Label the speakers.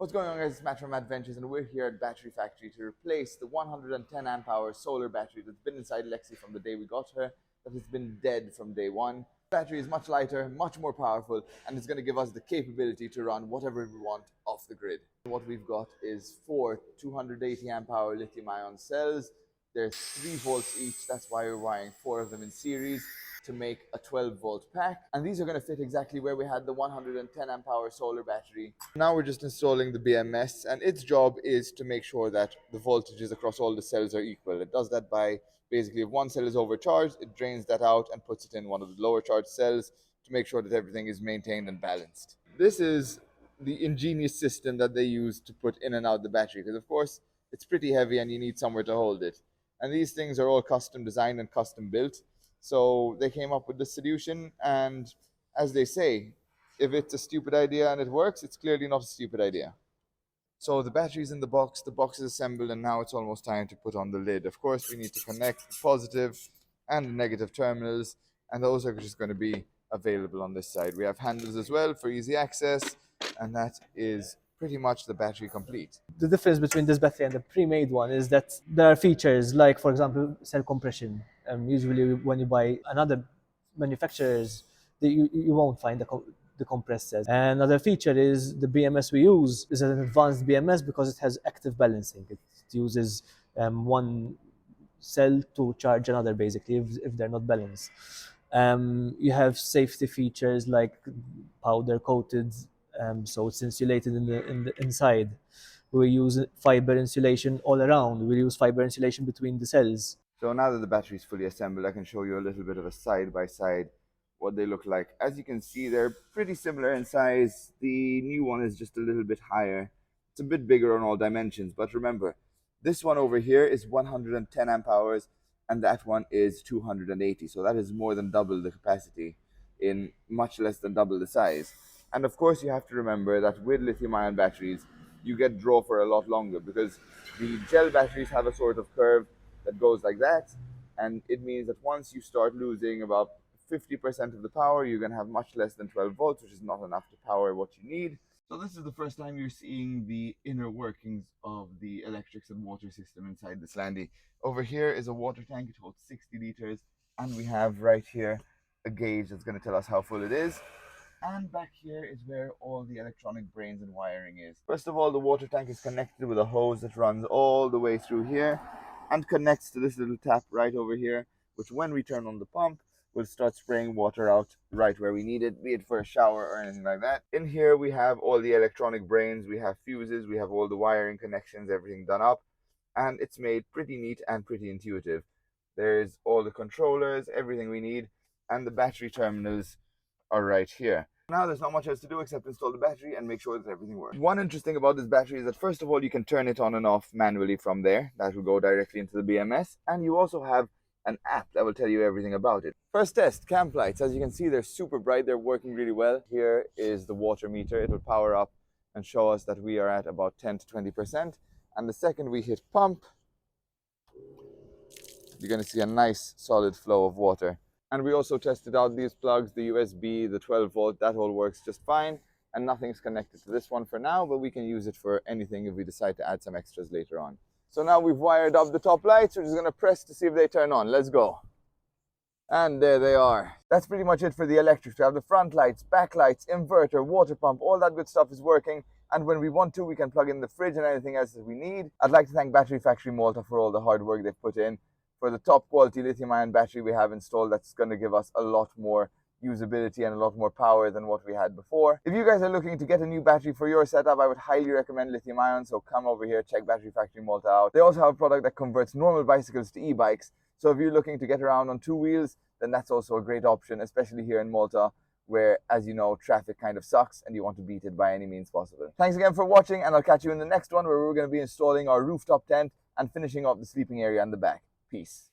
Speaker 1: What's going on, guys? It's Matt from Adventures, and we're here at Battery Factory to replace the 110 amp hour solar battery that's been inside Lexi from the day we got her, that has been dead from day one. The battery is much lighter, much more powerful, and it's going to give us the capability to run whatever we want off the grid. What we've got is 4 280 amp hour lithium ion cells. They're 3 volts each, that's why we're wiring 4 of them in series to make a 12-volt pack, and these are going to fit exactly where we had the 110 amp hour solar battery. Now we're just installing the BMS, and its job is to make sure that the voltages across all the cells are equal. It does that by basically, if one cell is overcharged, it drains that out and puts it in one of the lower charged cells to make sure that everything is maintained and balanced. This is the ingenious system that they use to put in and out the battery, because of course it's pretty heavy and you need somewhere to hold it. And these things are all custom designed and custom built. So they came up with this solution, and as they say, if it's a stupid idea and it works, it's clearly not a stupid idea. So the battery's in the box is assembled, and now it's almost time to put on the lid. Of course, we need to connect the positive and the negative terminals, and those are just going to be available on this side. We have handles as well for easy access, and that is pretty much the battery complete.
Speaker 2: The difference between this battery and the pre-made one is that there are features like, for example, cell compression. Usually when you buy another manufacturers, you won't find the compressed cells. And another feature is the BMS we use is an advanced BMS because it has active balancing. It uses one cell to charge another, basically, if they're not balanced. You have safety features like powder coated, so it's insulated in the inside. We use fiber insulation all around. We use fiber insulation between the cells.
Speaker 1: So now that the battery is fully assembled, I can show you a little bit of a side-by-side what they look like. As you can see, they're pretty similar in size. The new one is just a little bit higher. It's a bit bigger on all dimensions, but remember, this one over here is 110 amp hours, and that one is 280. So that is more than double the capacity in much less than double the size. And of course, you have to remember that with lithium-ion batteries, you get draw for a lot longer, because the gel batteries have a sort of curve that goes like that, and it means that once you start losing about 50% of the power, you're going to have much less than 12 volts, which is not enough to power what you need. So this is the first time you're seeing the inner workings of the electrics and water system inside this Landy. Over here is a water tank. It holds 60 liters, and we have right here a gauge that's going to tell us how full it is. And back here is where all the electronic brains and wiring is. First of all, the water tank is connected with a hose that runs all the way through here and connects to this little tap right over here, which when we turn on the pump, will start spraying water out right where we need it, be it for a shower or anything like that. In here, we have all the electronic brains, we have fuses, we have all the wiring connections, everything done up, and it's made pretty neat and pretty intuitive. There's all the controllers, everything we need, and the battery terminals are right here. Now there's not much else to do except install the battery and make sure that everything works. One interesting about this battery is that first of all, you can turn it on and off manually from there. That will go directly into the BMS, and you also have an app that will tell you everything about it. First test, camp lights. As you can see, they're super bright, they're working really well. Here is the water meter. It will power up and show us that we are at about 10 to 20%, and the second we hit pump, you're going to see a nice solid flow of water. And we also tested out these plugs, the USB, the 12 volt, that all works just fine. And nothing's connected to this one for now, but we can use it for anything if we decide to add some extras later on. So now we've wired up the top lights. We're just going to press to see if they turn on. Let's go. And there they are. That's pretty much it for the electrics. We have the front lights, back lights, inverter, water pump, all that good stuff is working. And when we want to, we can plug in the fridge and anything else that we need. I'd like to thank Battery Factory Malta for all the hard work they've put in. For the top quality lithium ion battery we have installed, that's going to give us a lot more usability and a lot more power than what we had before. If you guys are looking to get a new battery for your setup, I would highly recommend lithium ion, so come over here, check Battery Factory Malta out. They also have a product that converts normal bicycles to e-bikes, so if you're looking to get around on 2 wheels, then that's also a great option, especially here in Malta, where, as you know, traffic kind of sucks and you want to beat it by any means possible. Thanks again for watching, and I'll catch you in the next one, where we're going to be installing our rooftop tent and finishing up the sleeping area in the back. Peace.